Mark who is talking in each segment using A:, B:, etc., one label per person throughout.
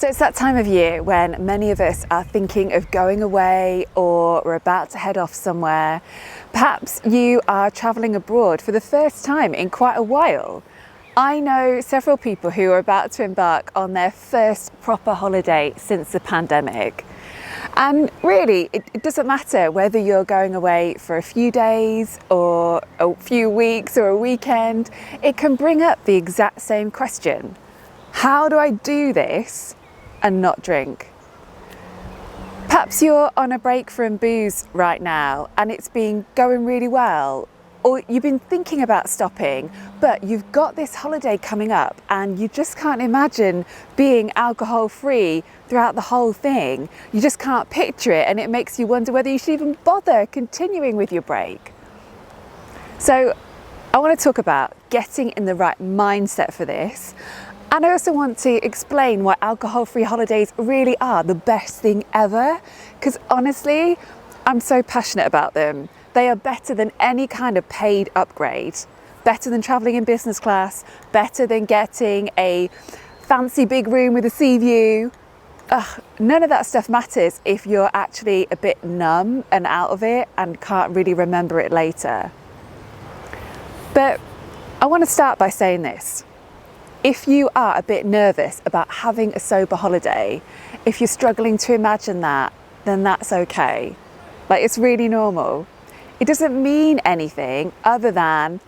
A: So it's that time of year when many of us are thinking of going away or we're about to head off somewhere. Perhaps you are travelling abroad for the first time in quite a while. I know several people who are about to embark on their first proper holiday since the pandemic. And really, it doesn't matter whether you're going away for a few days or a few weeks or a weekend, it can bring up the exact same question. How do I do this and not drink? Perhaps you're on a break from booze right now and it's been going really well, or you've been thinking about stopping, but you've got this holiday coming up and you just can't imagine being alcohol free throughout the whole thing. You just can't picture it, and it makes you wonder whether you should even bother continuing with your break. So I want to talk about getting in the right mindset for this. And I also want to explain why alcohol-free holidays really are the best thing ever, because honestly, I'm so passionate about them. They are better than any kind of paid upgrade, better than traveling in business class, better than getting a fancy big room with a sea view. None of that stuff matters if you're actually a bit numb and out of it and can't really remember it later. But I want to start by saying this. If you are a bit nervous about having a sober holiday, if you're struggling to imagine that, then that's okay. It's really normal. It doesn't mean anything other than,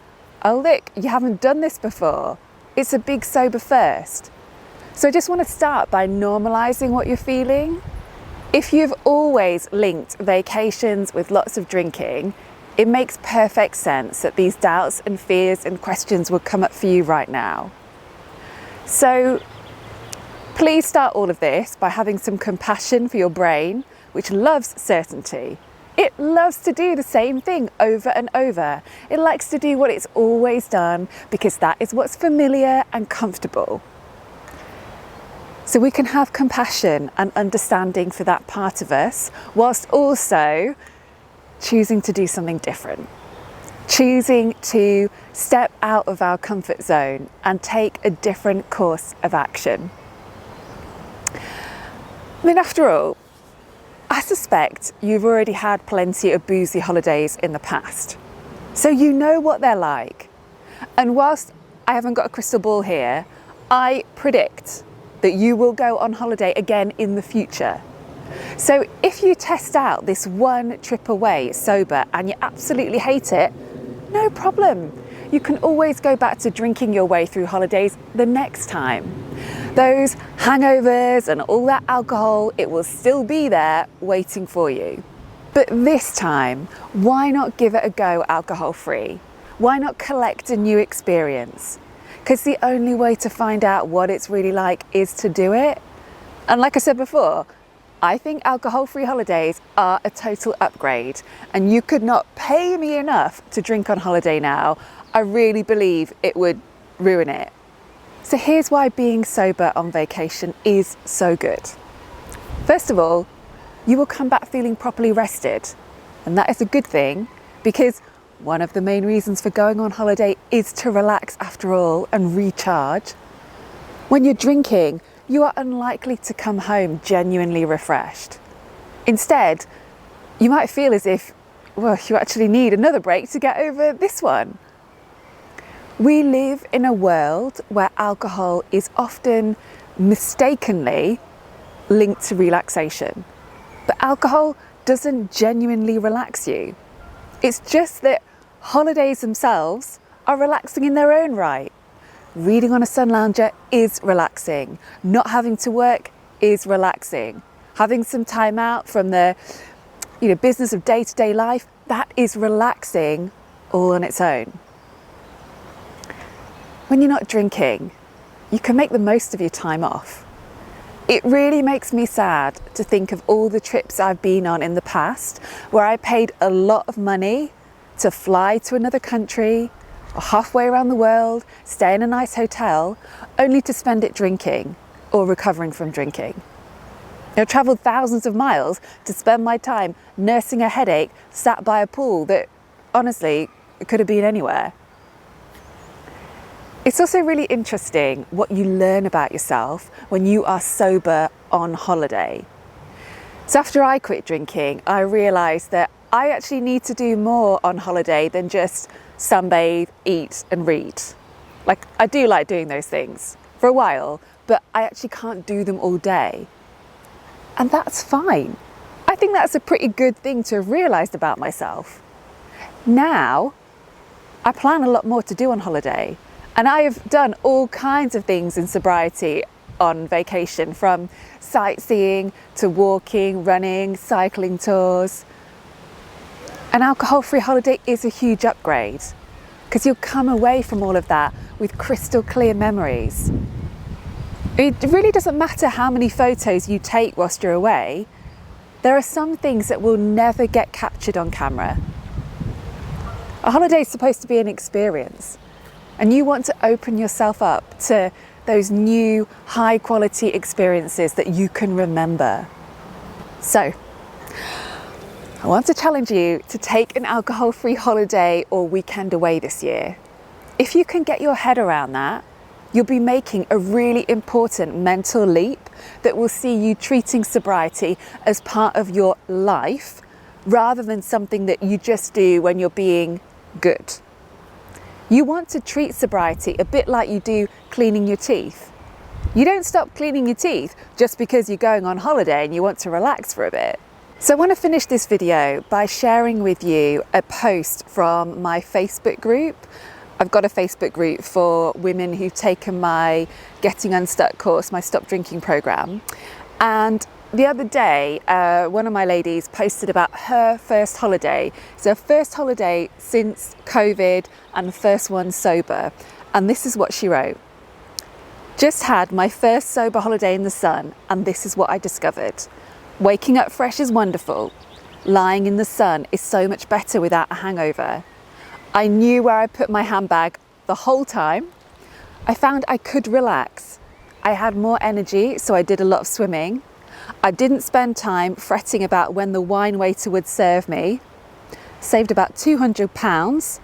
A: oh look, you haven't done this before. It's a big sober first. So I just want to start by normalizing what you're feeling. If you've always linked vacations with lots of drinking, it makes perfect sense that these doubts and fears and questions will come up for you right now. So please start all of this by having some compassion for your brain, which loves certainty. It loves to do the same thing over and over. It likes to do what it's always done because that is what's familiar and comfortable. So we can have compassion and understanding for that part of us, whilst also choosing to do something different. Choosing to step out of our comfort zone and take a different course of action. After all, I suspect you've already had plenty of boozy holidays in the past, so you know what they're like. And whilst I haven't got a crystal ball here, I predict that you will go on holiday again in the future. So if you test out this one trip away sober and you absolutely hate it, no problem. You can always go back to drinking your way through holidays the next time. Those hangovers and all that alcohol, it will still be there waiting for you. But this time, why not give it a go alcohol-free? Why not collect a new experience? Because the only way to find out what it's really like is to do it. And like I said before, I think alcohol-free holidays are a total upgrade, and you could not pay me enough to drink on holiday now. I really believe it would ruin it. So here's why being sober on vacation is so good. First of all, you will come back feeling properly rested, and that is a good thing because one of the main reasons for going on holiday is to relax after all and recharge. When you're drinking, you are unlikely to come home genuinely refreshed. Instead, you might feel as if, you actually need another break to get over this one. We live in a world where alcohol is often mistakenly linked to relaxation. But alcohol doesn't genuinely relax you. It's just that holidays themselves are relaxing in their own right. Reading on a sun lounger is relaxing. Not having to work is relaxing. Having some time out from the business of day-to-day life, that is relaxing all on its own. When you're not drinking, you can make the most of your time off. It really makes me sad to think of all the trips I've been on in the past where I paid a lot of money to fly to another country, or halfway around the world, stay in a nice hotel, only to spend it drinking or recovering from drinking. I've travelled thousands of miles to spend my time nursing a headache sat by a pool that honestly could have been anywhere. It's also really interesting what you learn about yourself when you are sober on holiday. So after I quit drinking, I realised that I actually need to do more on holiday than just sunbathe, eat and read. Like, I do like doing those things for a while, but I actually can't do them all day. And that's fine. I think that's a pretty good thing to have realised about myself. Now, I plan a lot more to do on holiday, and I have done all kinds of things in sobriety on vacation, from sightseeing to walking, running, cycling tours. An alcohol-free holiday is a huge upgrade because you'll come away from all of that with crystal clear memories. It really doesn't matter how many photos you take whilst you're away. There are some things that will never get captured on camera. A holiday is supposed to be an experience, and you want to open yourself up to those new high quality experiences that you can remember. So, I want to challenge you to take an alcohol-free holiday or weekend away this year. If you can get your head around that, you'll be making a really important mental leap that will see you treating sobriety as part of your life rather than something that you just do when you're being good. You want to treat sobriety a bit like you do cleaning your teeth. You don't stop cleaning your teeth just because you're going on holiday and you want to relax for a bit. So I want to finish this video by sharing with you a post from my Facebook group. I've got a Facebook group for women who've taken my Getting Unstuck course, my Stop Drinking program. And the other day, one of my ladies posted about her first holiday. So her first holiday since COVID and the first one sober. And this is what she wrote. Just had my first sober holiday in the sun, and this is what I discovered. Waking up fresh is wonderful. Lying in the sun is so much better without a hangover. I knew where I put my handbag the whole time. I found I could relax. I had more energy, so I did a lot of swimming. I didn't spend time fretting about when the wine waiter would serve me. Saved about £200.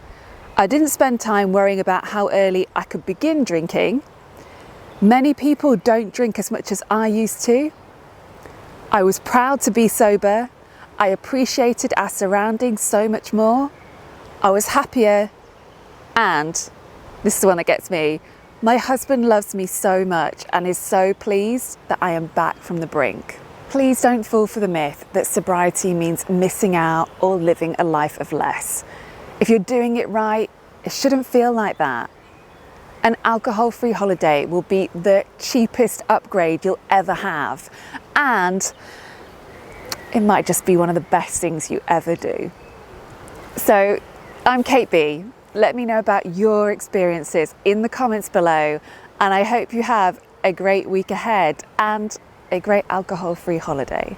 A: I didn't spend time worrying about how early I could begin drinking. Many people don't drink as much as I used to. I was proud to be sober. I appreciated our surroundings so much more. I was happier, and this is the one that gets me. My husband loves me so much and is so pleased that I am back from the brink. Please don't fall for the myth that sobriety means missing out or living a life of less. If you're doing it right, it shouldn't feel like that. An alcohol-free holiday will be the cheapest upgrade you'll ever have, and it might just be one of the best things you ever do. So, I'm Kate B. Let me know about your experiences in the comments below, and I hope you have a great week ahead and a great alcohol-free holiday.